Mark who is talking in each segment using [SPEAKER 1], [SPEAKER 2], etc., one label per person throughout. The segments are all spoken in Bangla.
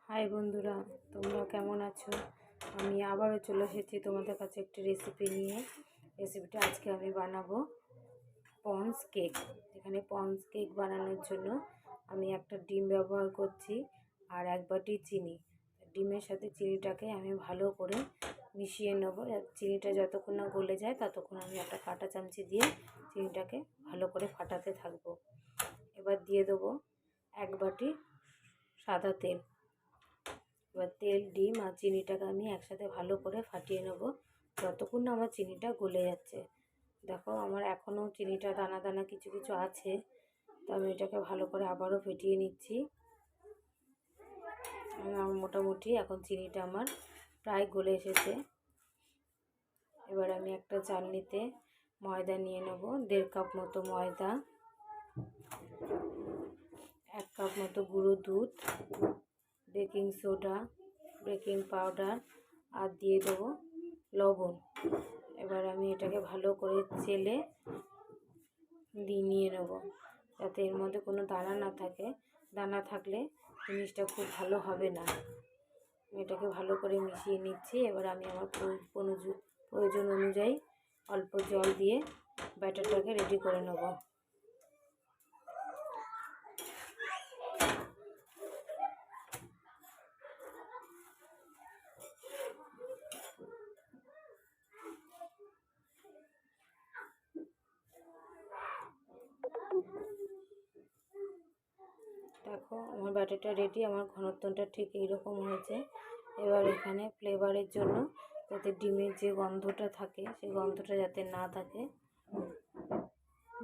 [SPEAKER 1] হাই বন্ধুরা, তোমরা কেমন আছো? আমি আবারও চলে এসেছি তোমাদের কাছে একটি রেসিপি নিয়ে। রেসিপিটা আজকে আমি বানাবো পন্স কেক। এখানে পন্স কেক বানানোর জন্য আমি একটা ডিম ব্যবহার করছি আর 1 বাটি চিনি। ডিমের সাথে চিনিটাকে আমি ভালো করে মিশিয়ে নেবো। চিনিটা যতক্ষণ না গলে যায় ততক্ষণ আমি একটা কাঁটা চামচি দিয়ে চিনিটাকে ভালো করে ফাটাতে থাকবো। এবার দিয়ে দেবো 1 বাটি সাদা তেল। এবার তেল, ডিম আর চিনিটাকে আমি একসাথে ভালো করে ফাটিয়ে নেব যতক্ষণ না আমার চিনিটা গলে যাচ্ছে। দেখো আমার এখনও চিনিটা দানা দানা কিছু কিছু আছে, তো আমি এটাকে ভালো করে আবারও ফেটিয়ে নিচ্ছি। মোটামুটি এখন চিনিটা আমার প্রায় গলে এসেছে। এবার আমি একটা চালনিতে ময়দা নিয়ে নেব, 1.5 কাপ মতো ময়দা, 1 কাপ মতো গুঁড়ো দুধ, বেকিং সোডা, বেকিং পাউডার আর দিয়ে দেবো লবণ। এবার আমি এটাকে ভালো করে চেলে নিয়ে নেব যাতে এর মধ্যে কোনো দানা না থাকে। দানা থাকলে জিনিসটা খুব ভালো হবে না। এটাকে ভালো করে মিশিয়ে নিচ্ছি। এবার আমি আমার প্রয়োজন অনুযায়ী অল্প জল দিয়ে ব্যাটারটাকে রেডি করে নেব। দেখো আমার ব্যাটারটা রেডি, আমার ঘনত্বটা ঠিক এইরকম হয়েছে। এবার এখানে ফ্লেভারের জন্য যাতে ডিমের যে গন্ধটা থাকে সেই গন্ধটা যাতে না থাকে,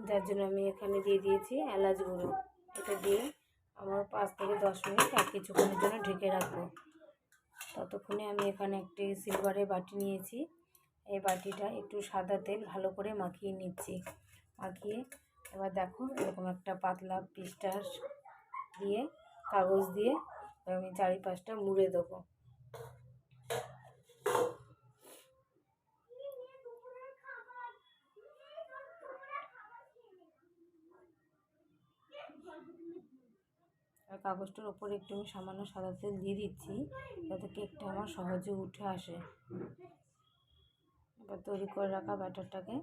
[SPEAKER 1] যার জন্য আমি এখানে দিয়ে দিয়েছি এলাচ গুঁড়ো। এটা দিয়ে আমার 5 থেকে 10 মিনিট আর কিছুক্ষণের জন্য ঢেকে রাখবো। ততক্ষণে আমি এখানে একটি সিলভারের বাটি নিয়েছি। এই বাটিটা একটু সাদা তেল ভালো করে মাখিয়ে নিচ্ছি। মাখিয়ে এবার দেখো এরকম একটা পাতলা পিস্টার দিয়ে কাগজ দিয়ে আমি চারিপাশটা মুড়ে দেবো। আর কাগজটার ওপরে একটু আমি সামান্য সাদা তেল দিয়ে দিচ্ছি যাতে কেকটা আমার সহজে উঠে আসে। এবার তৈরি করে রাখা ব্যাটারটাকে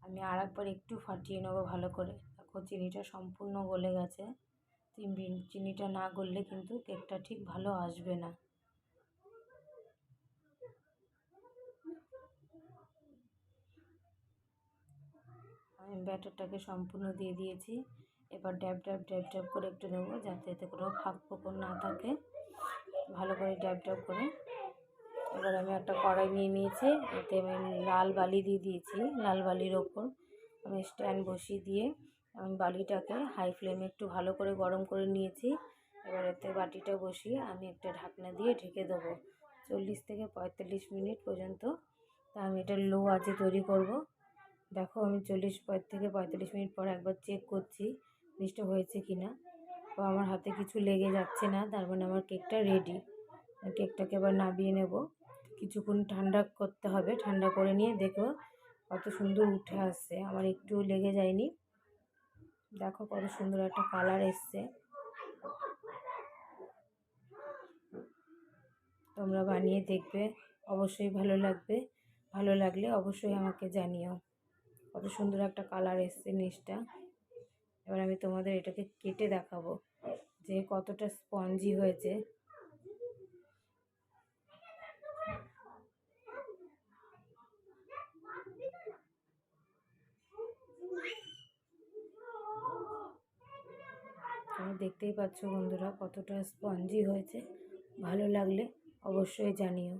[SPEAKER 1] আমি আরেকবার একটু ফাটিয়ে নেবো ভালো করে। দেখো চিনিটা সম্পূর্ণ গলে গেছে। চিনিটা না গললে কিন্তু কেকটা ঠিক ভালো আসবে না। আমি ব্যাটারটাকে সম্পূর্ণ দিয়ে দিয়েছি। এবার ড্যাব ড্যাব করে একটু নেবো যাতে এতে কোনো ফাঁক ফোকর না থাকে। ভালো করে ড্যাব করে এবার আমি একটা কড়াই নিয়ে নিয়েছি। এতে আমি লাল বালি দিয়ে দিয়েছি। লাল বালির ওপর আমি স্ট্যান্ড বসিয়ে দিয়ে আমি বালিটাকে হাই ফ্লেমে একটু ভালো করে গরম করে নিয়েছি। এবার এতে বাটিটা বসিয়ে আমি একটা ঢাকনা দিয়ে ঢেকে দেবো 40 থেকে 45 মিনিট পর্যন্ত। তা আমি এটা লো আঁচে তৈরি করব। দেখো আমি 40 থেকে 45 মিনিট পর একবার চেক করছি জিনিসটা হয়েছে কি না। তো আমার হাতে কিছু লেগে যাচ্ছে না, তার মানে আমার কেকটা রেডি। কেকটাকে এবার নামিয়ে নেব। কিছুক্ষণ ঠান্ডা করতে হবে। ঠান্ডা করে নিয়ে দেখো কত সুন্দর উঠে আসছে, আমার একটু লেগে যায়নি। দেখো কত সুন্দর একটা কালার এসছে। তোমরা বানিয়ে দেখবে, অবশ্যই ভালো লাগবে। ভালো লাগলে অবশ্যই আমাকে জানিও। কত সুন্দর একটা কালার এসছে নিচটা। এবার আমি তোমাদের এটাকে কেটে দেখাবো যে কতটা স্পঞ্জি হয়েছে। তোমরা দেখতেই পাচ্ছ বন্ধুরা কতটা স্পঞ্জি হয়েছে। ভালো লাগলে অবশ্যই জানিও।